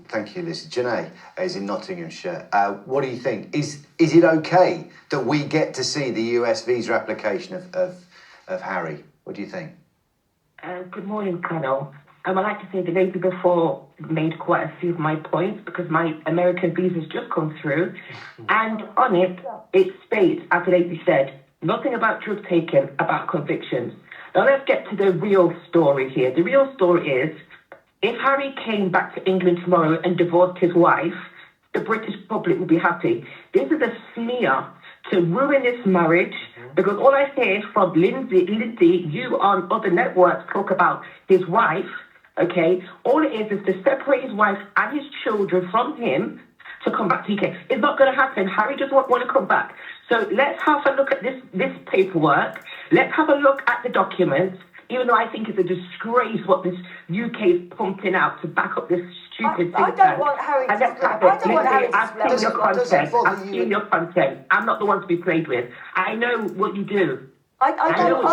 Thank you, Lizzie. Jhene is in Nottinghamshire. What do you think? Is it okay that we get to see the US visa application of Harry? What do you think? Good morning, Colonel. I'd like to say the lady before made quite a few of my points because my American visa's just come through, and on it states, as the lady said, nothing about drug taken, about convictions. Now let's get to the real story here. The real story is, if Harry came back to England tomorrow and divorced his wife, the British public would be happy. This is a smear to ruin this marriage, because all I hear from Lindsay, you on other networks talk about his wife, okay? All it is to separate his wife and his children from him to come back to UK. It's not going to happen. Harry doesn't want to come back. So let's have a look at this paperwork. Let's have a look at the documents, even though I think it's a disgrace what this UK is pumping out to back up this stupid thing. I don't want Harry to I've seen your content. I'm not the one to be played with. I know what you do. I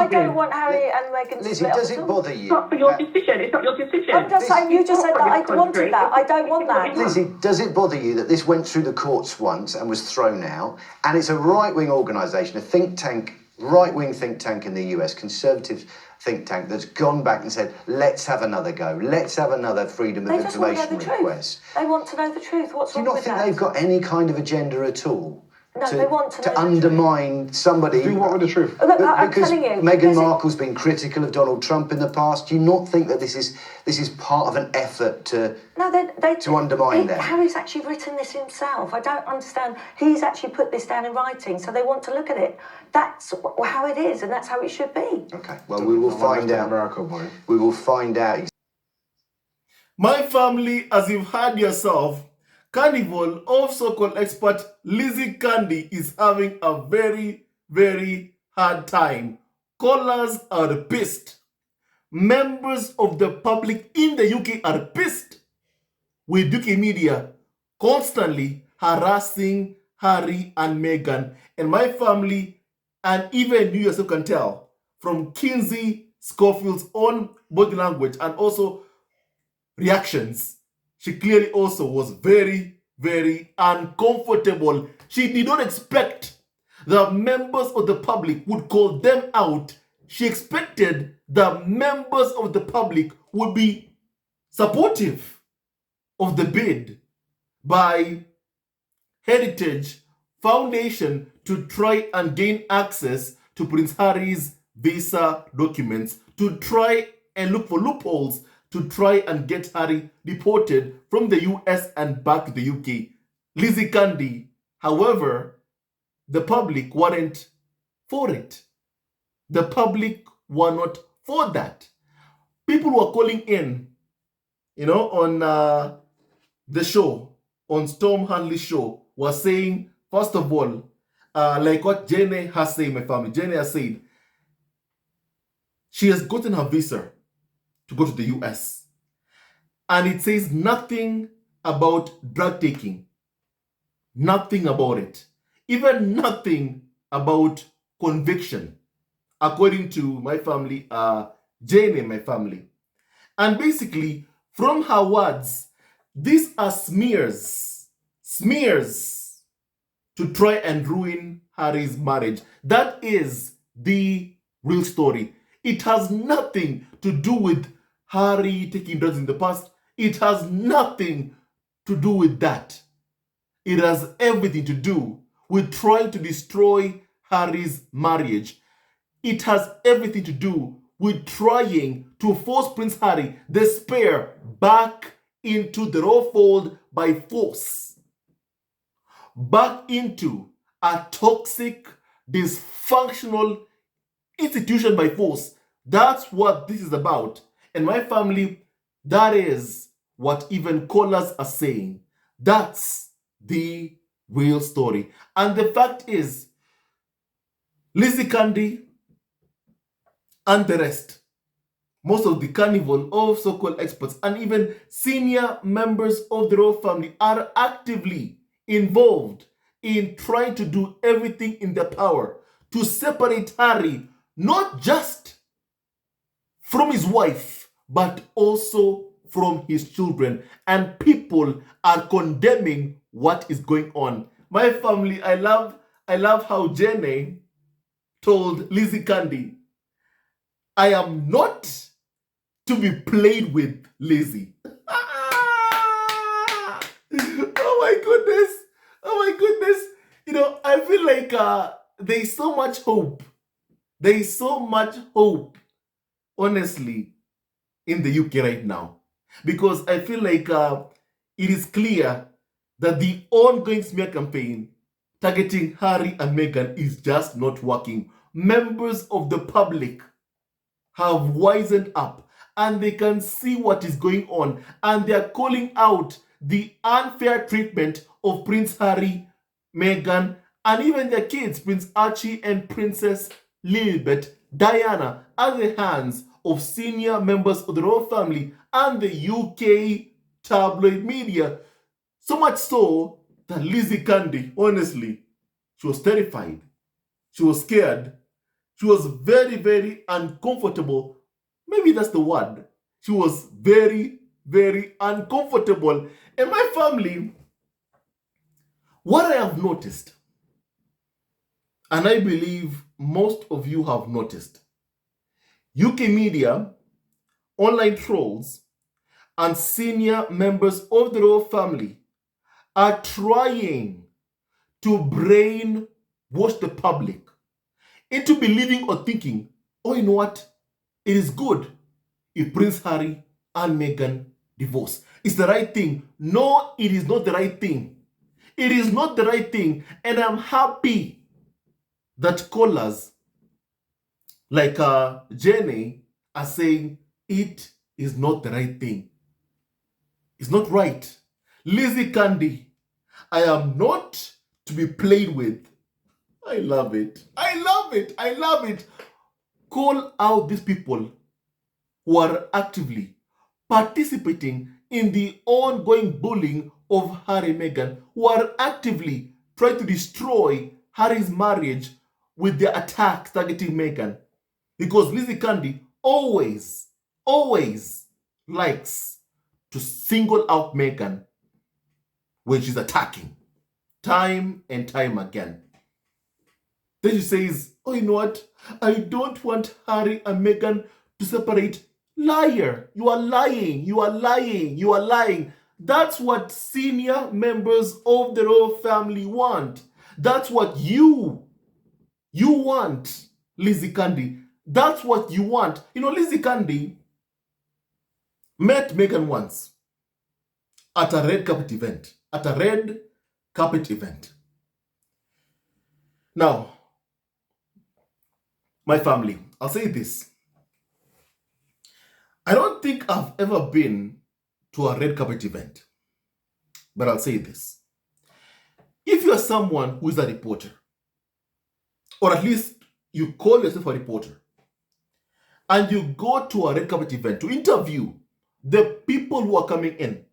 don't want Harry and Meghan to Lizzie, split does up. it bother you? It's not for your decision. It's not your decision. I'm just saying, you just said that I wanted that. I don't want that. Lizzie, does it bother you that this went through the courts once and was thrown out, and it's a right-wing organisation, a think tank, right-wing think tank in the US, conservative think tank, that's gone back and said, let's have another go. Let's have another freedom of information request. They want to know the truth. What's wrong with that? Do you not think they've got any kind of agenda at all? No, they want to know to undermine somebody. Do what with the truth? Look, I'm telling you, Meghan Markle's been critical of Donald Trump in the past. Do you not think that this is part of an effort to undermine them? Harry's actually written this himself. I don't understand. He's actually put this down in writing, so they want to look at it. That's how it is, and that's how it should be. Okay. Well, we will find out. America, boy. We will find out. My family, as you've heard yourself, Carnival of so-called expert Lizzie Cundy is having a very, very hard time. Callers are pissed. Members of the public in the UK are pissed with UK media constantly harassing Harry and Meghan. And my family, and even you yourself can tell from Kinsey Schofield's own body language and also reactions, she clearly also was very, very uncomfortable. She did not expect the members of the public would call them out. She expected the members of the public would be supportive of the bid by Heritage Foundation to try and gain access to Prince Harry's visa documents, to try and look for loopholes to try and get Harry deported from the US and back to the UK. Lizzie Cundy, however, the public weren't for it. The public were not for that. People were calling in, on the show, on Storm Huntley's show, were saying, first of all, like what Jhene has said, my family, Jhene has said, she has gotten her visa to go to the US. And it says nothing about drug taking. Nothing about it. Even nothing about conviction. According to my family, Jhene, my family. And basically, from her words, these are smears to try and ruin Harry's marriage. That is the real story. It has nothing to do with Harry taking drugs in the past. It has nothing to do with that. It has everything to do with trying to destroy Harry's marriage. It has everything to do with trying to force Prince Harry, the spare, back into the royal fold by force. Back into a toxic, dysfunctional institution by force. That's what this is about. And my family, that is what even callers are saying. That's the real story. And the fact is, Lizzie Cundy and the rest, most of the carnival of so-called experts and even senior members of the royal family are actively involved in trying to do everything in their power to separate Harry, not just from his wife, but also from his children, and people are condemning what is going on. My family, I love how Jhene told Lizzie Cundy, I am not to be played with, Lizzie. Oh my goodness. Oh my goodness. You know, I feel like there's so much hope. There is so much hope, honestly, in the UK right now. Because I feel like it is clear that the ongoing smear campaign targeting Harry and Meghan is just not working. Members of the public have wisened up and they can see what is going on, and they are calling out the unfair treatment of Prince Harry, Meghan, and even their kids, Prince Archie and Princess Lilibet Diana, at the hands of senior members of the royal family and the UK tabloid media. So much so that Lizzie Cundy, honestly, she was terrified. She was scared. She was very, very uncomfortable. Maybe that's the word. She was very, very uncomfortable. And my family, what I have noticed, and I believe most of you have noticed, UK media, online trolls, and senior members of the royal family are trying to brainwash the public into believing or thinking, oh, you know what? It is good if Prince Harry and Meghan divorce. It's the right thing. No, it is not the right thing. It is not the right thing. And I'm happy that callers like Jhene are saying it is not the right thing. It's not right. Lizzie Cundy, I am not to be played with. I love it. I love it. I love it. Call out these people who are actively participating in the ongoing bullying of Harry and Meghan, who are actively trying to destroy Harry's marriage with their attacks targeting Meghan. Because Lizzie Cundy always likes to single out Meghan when she's attacking, time and time again. Then she says, oh, you know what? I don't want Harry and Meghan to separate. Liar. You are lying. You are lying. You are lying. That's what senior members of the royal family want. That's what you want, Lizzie Cundy. That's what you want. You know, Lizzie Cundy met Meghan once at a red carpet event. Now, my family, I'll say this. I don't think I've ever been to a red carpet event, but I'll say this. If you're someone who is a reporter, or at least you call yourself a reporter, and you go to a red carpet event to interview the people who are coming in.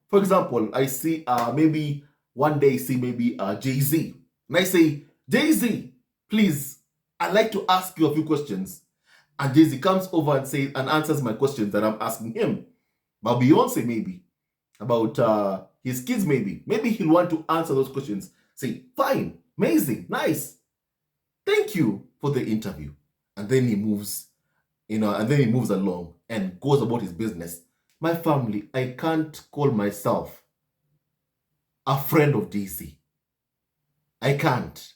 For example, I see maybe one day see maybe Jay-Z. And I say, Jay-Z, please, I'd like to ask you a few questions. And Jay-Z comes over and says and answers my questions that I'm asking him. About Beyonce, maybe. About his kids, maybe. Maybe he'll want to answer those questions. Say, fine, amazing, nice. Thank you for the interview. And then he moves, along and goes about his business. My family, I can't call myself a friend of Jay-Z. I can't.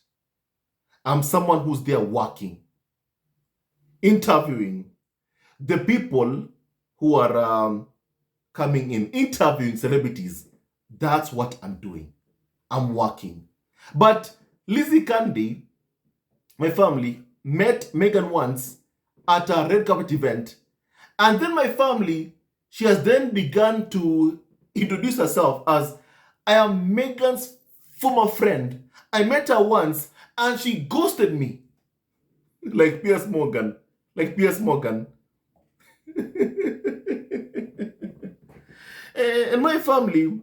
I'm someone who's there working, interviewing the people who are coming in, interviewing celebrities. That's what I'm doing. I'm working. But Lizzie Cundy, my family, met Meghan once at a red carpet event. And then my family, she has then begun to introduce herself as, I am Meghan's former friend. I met her once and she ghosted me. Like Piers Morgan. And my family,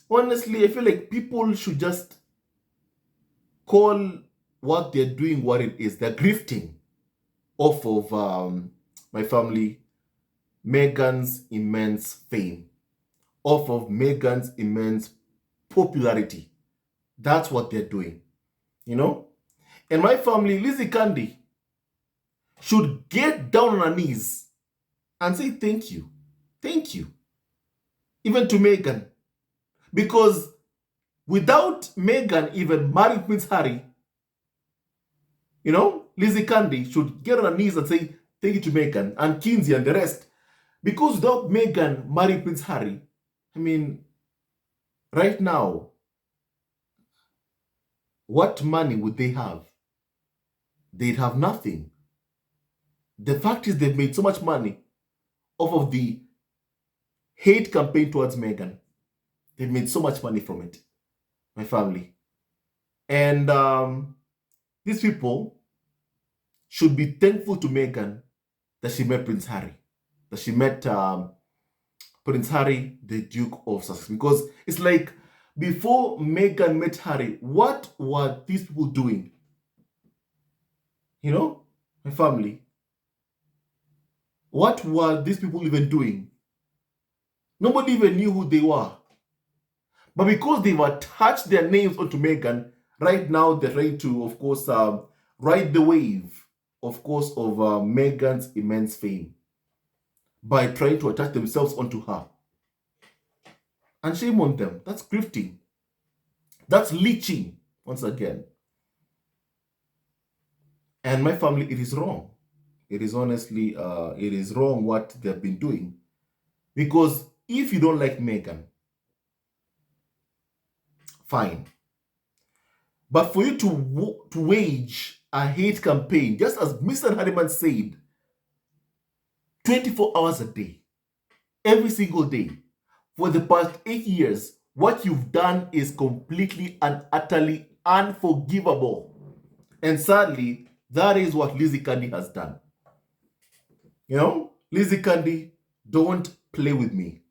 honestly, I feel like people should just call what they're doing what it is. They're grifting off of my family. Meghan's immense fame, off of Meghan's immense popularity. That's what they're doing, you know? And my family, LIZZIE CUNDY, should get down on her knees and say thank you. Thank you. Even to Meghan. Because without Meghan even marrying Prince Harry, you know, LIZZIE CUNDY should get on her knees and say thank you to Meghan and Kinsey and the rest. Because without Meghan marrying Prince Harry, I mean, right now, what money would they have? They'd have nothing. The fact is they've made so much money off of the hate campaign towards Meghan. They've made so much money from it, my family. And these people should be thankful to Meghan that she met Prince Harry, that she met Prince Harry, the Duke of Sussex. Because it's like, before Meghan met Harry, what were these people doing? You know, my family. What were these people even doing? Nobody even knew who they were. But because they've attached their names onto Meghan, right now they're trying to, of course, ride the wave, of course, of Meghan's immense fame by trying to attach themselves onto her. And shame on them. That's grifting. That's leeching, once again. And my family, it is wrong. It is honestly, it is wrong what they've been doing. Because if you don't like Meghan, fine. But for you to wage a hate campaign, just as Mr. Harriman said, 24 hours a day, every single day, for the past 8 years, what you've done is completely and utterly unforgivable. And sadly, that is what LIZZIE CUNDY has done. You know, LIZZIE CUNDY, don't play with me.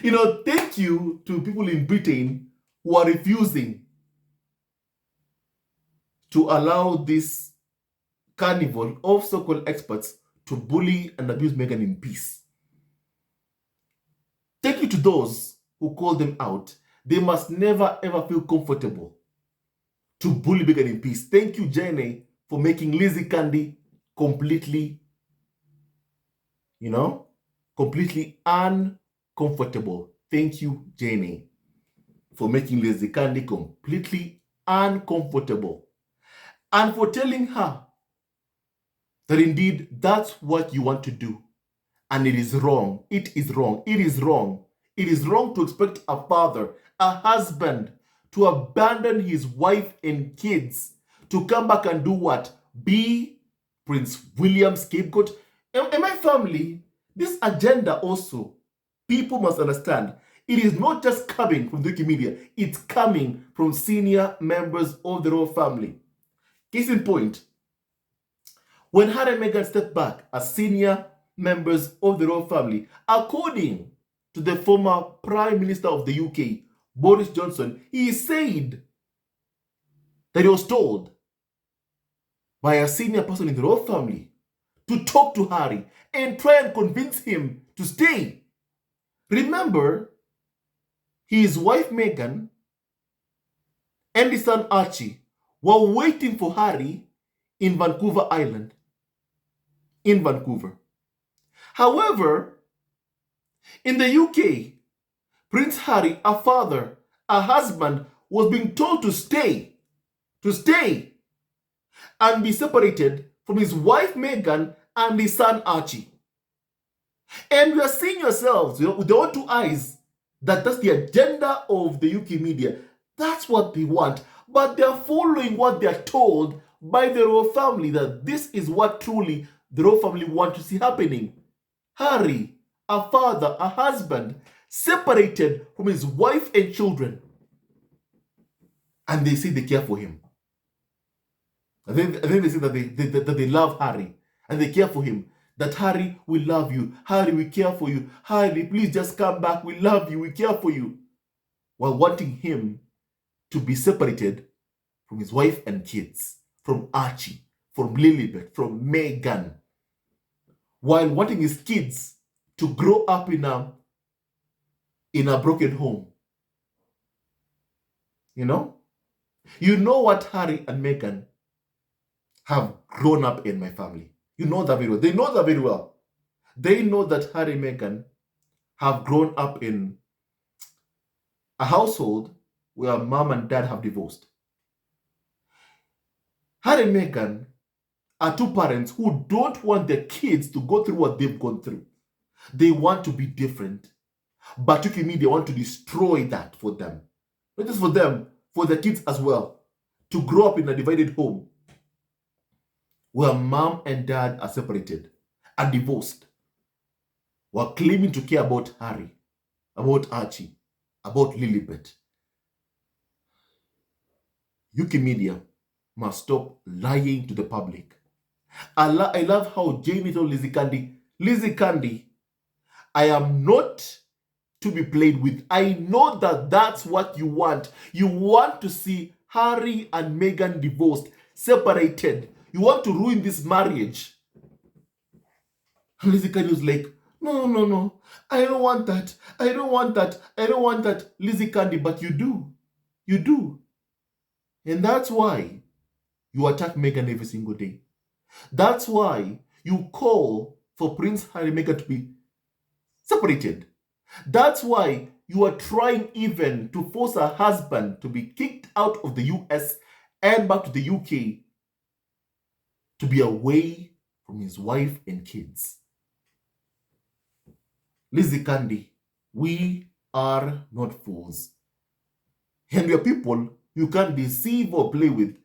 You know, thank you to people in Britain who are refusing to allow this carnival of so-called experts to bully and abuse Meghan in peace. Thank you to those who call them out. They must never ever feel comfortable to bully Meghan in peace. Thank you, Jhene, for making LIZZIE CUNDY completely, you know, completely uncomfortable. Thank you, Jhene, for making LIZZIE CUNDY completely uncomfortable. And for telling her that indeed that's what you want to do. And it is wrong. It is wrong. It is wrong. It is wrong to expect a father, a husband, to abandon his wife and kids to come back and do what? Be Prince William's scapegoat. In my family, this agenda also, people must understand, it is not just coming from the Wikimedia, it's coming from senior members of the royal family. Case in point, when Harry and Meghan stepped back as senior members of the royal family, according to the former Prime Minister of the UK, Boris Johnson, he said that he was told by a senior person in the royal family to talk to Harry and try and convince him to stay. Remember, his wife Meghan and his son Archie were waiting for Harry in Vancouver Island. In Vancouver. However, in the UK, Prince Harry, a father, a husband, was being told to stay and be separated from his wife Meghan and his son Archie. And we are seeing yourselves, you know, with your own two eyes, that that's the agenda of the UK media. That's what they want. But they're following what they're told by the royal family, that this is what truly the royal family want to see happening. Harry, a father, a husband, separated from his wife and children. And they say they care for him. I think they say that they love Harry and they care for him. That Harry, we love you. Harry, we care for you. Harry, please just come back. We love you. We care for you. While wanting him to be separated from his wife and kids, from Archie, from Lilibet, from Meghan. while wanting his kids to grow up in a broken home. You know what Harry and Meghan have grown up in, my family. You know that very well. They know that very well. They know that Harry and Meghan have grown up in a household where mom and dad have divorced. Harry and Meghan are two parents who don't want their kids to go through what they've gone through. They want to be different. But you can they want to destroy that for them. Not just for them, for the kids as well. To grow up in a divided home where mom and dad are separated and divorced, while claiming to care about Harry, about Archie, about Lilibet. UK media must stop lying to the public. I love how Jhene told Lizzie Cundy, I am not to be played with. I know that that's what you want. You want to see Harry and Meghan divorced, separated. You want to ruin this marriage. And Lizzie Cundy was like, no. I don't want that. I don't want that, Lizzie Cundy, but you do. You do. And that's why you attack Meghan every single day. That's why you call for Prince Harry and Meghan to be separated. That's why you are trying even to force her husband to be kicked out of the US and back to the UK to be away from his wife and kids. Lizzie Cundy, we are not fools. And we are people you can't deceive or play with.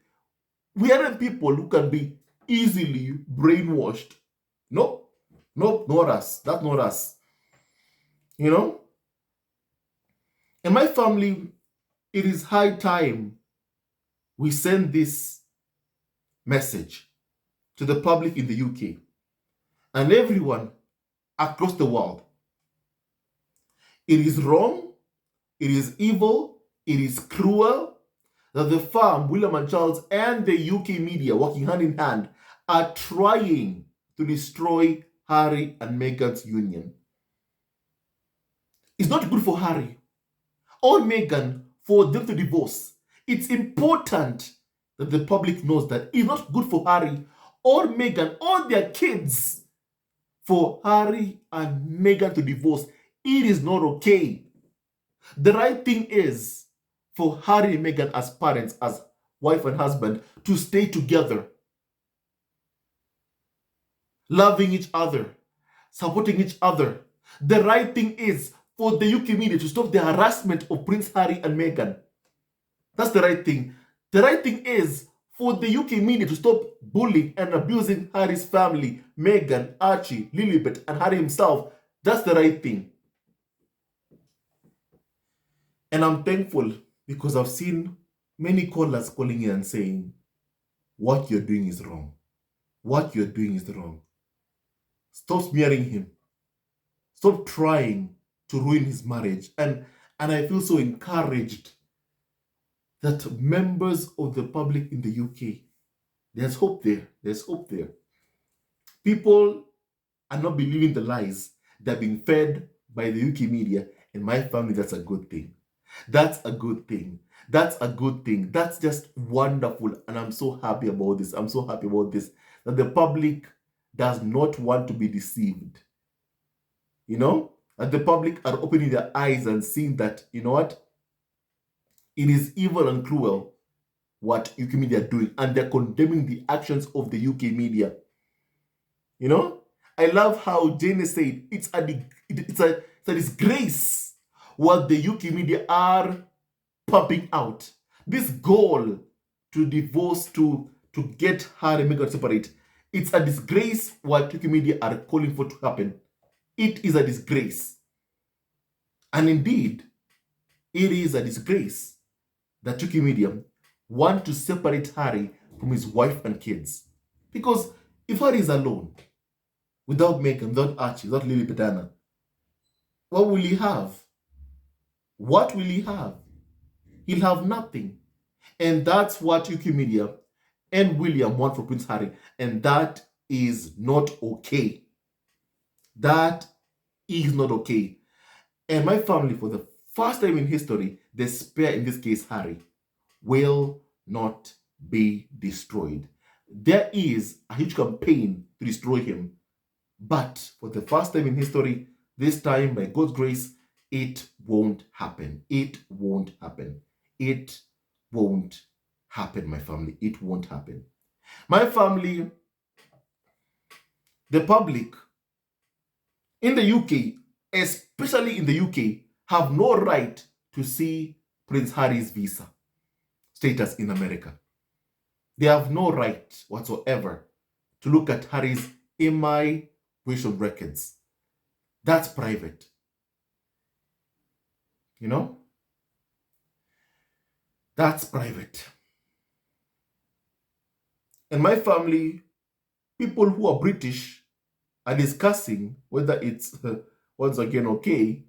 We aren't people who can be easily brainwashed. No, not us. That's not us. You know? In my family, it is high time we send this message to the public in the UK and everyone across the world. It is wrong, it is evil, it is cruel that the firm, William and Charles, and the UK media, working hand in hand, are trying to destroy Harry and Meghan's union. It's not good for Harry or Meghan for them to divorce. It's important that the public knows that it's not good for Harry or Meghan or their kids for Harry and Meghan to divorce. It is not okay. The right thing is for Harry and Meghan as parents, as wife and husband, to stay together, loving each other, supporting each other. The right thing is for the UK media to stop the harassment of Prince Harry and Meghan. That's the right thing. The right thing is for the UK media to stop bullying and abusing Harry's family, Meghan, Archie, Lilibet, and Harry himself. That's the right thing. And I'm thankful because I've seen many callers calling in and saying, what you're doing is wrong. What you're doing is wrong. Stop smearing him. Stop trying to ruin his marriage. And I feel so encouraged that members of the public in the UK, there's hope there. There's hope there. People are not believing the lies that are being fed by the UK media. In my family, that's a good thing. That's a good thing. That's a good thing. That's just wonderful. And I'm so happy about this. I'm so happy about this. That the public does not want to be deceived. You know? And the public are opening their eyes and seeing that, you know what? It is evil and cruel what UK media are doing. And they're condemning the actions of the UK media. You know? I love how Jhene said it's a disgrace what the UK media are pumping out. This goal to divorce, to get Harry and Meghan separate, it's a disgrace what UK media are calling for to happen. It is a disgrace. And indeed, it is a disgrace that UK media want to separate Harry from his wife and kids. Because if Harry is alone, without Meghan, without Archie, without Lily Petana, what will he have? What will he have? He'll have nothing. And that's what UK media and William want for Prince Harry. And that is not okay. That is not okay. And my family, for the first time in history, the spare, in this case Harry, will not be destroyed. There is a huge campaign to destroy him, but for the first time in history, this time, by God's grace, it won't happen. It won't happen. It won't happen, my family. It won't happen. My family, the public in the UK, especially in the UK, have no right to see Prince Harry's visa status in America. They have no right whatsoever to look at Harry's immigration records. That's private. You know? That's private. And my family, people who are British, are discussing whether it's once again okay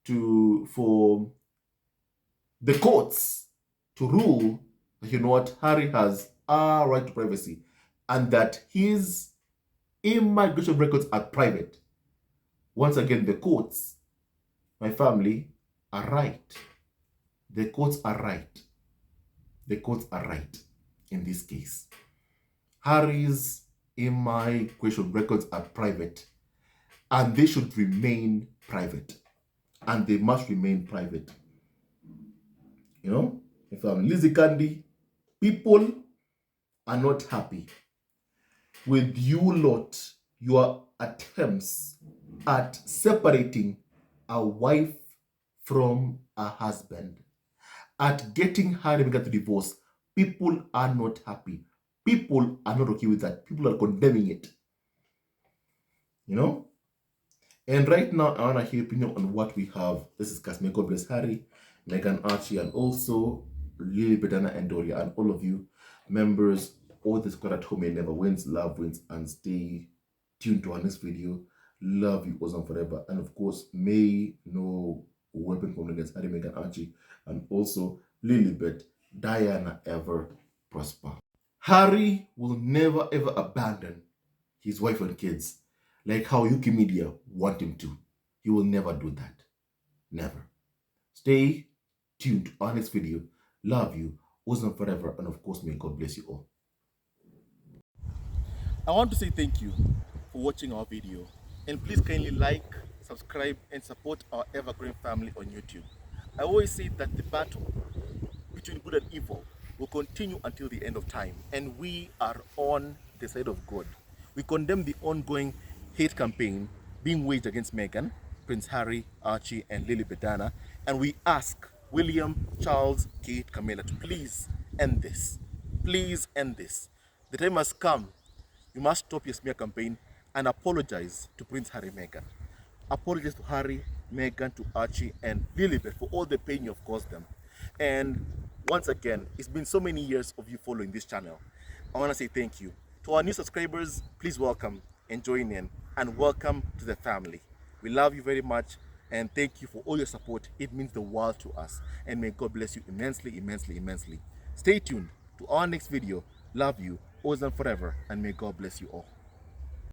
for the courts to rule that, you know what, Harry has a right to privacy and that his immigration records are private. Once again, the courts, my family, are right. The courts are right. The courts are right in this case. Harry's immigration records are private and they should remain private. And they must remain private. You know, if I'm LIZZIE CUNDY, people are not happy with you lot, your attempts at separating a wife from a husband, at getting Harry and Meghan to divorce. People are not happy. People are not okay with that. People are condemning it. You know? And right now, I want to hear your opinion on what we have. Let's discuss. May God bless Harry, Meghan, Archie, and also Lily, Bedana, and Doria, and all of you members. All the squad at home may never wins, love wins, and stay tuned to our next video. Love you, awesome forever. And of course, may no weapon formed against Harry, Meghan, Archie, and also Lilibet, Diana ever prosper. Harry will never ever abandon his wife and kids like how UK media want him to. He will never do that. Never. Stay tuned to our next video. Love you, awesome forever, and of course, may God bless you all. I want to say thank you for watching our video, and please kindly like, subscribe, and support our ever-growing family on YouTube. I always say that the battle between good and evil will continue until the end of time, and we are on the side of God. We condemn the ongoing hate campaign being waged against Meghan, Prince Harry, Archie, and Lily Bedana, and we ask William, Charles, Kate, Camilla to please end this. Please end this. The time has come. You must stop your smear campaign and apologize to Prince Harry and Meghan. Apologize to Harry, Meghan, to Archie, and Lilibet for all the pain you've caused them. And once again, it's been so many years of you following this channel. I want to say thank you. To our new subscribers, please welcome and join in, and welcome to the family. We love you very much, and thank you for all your support. It means the world to us, and may God bless you immensely, immensely, immensely. Stay tuned to our next video. Love you, always and forever, and may God bless you all.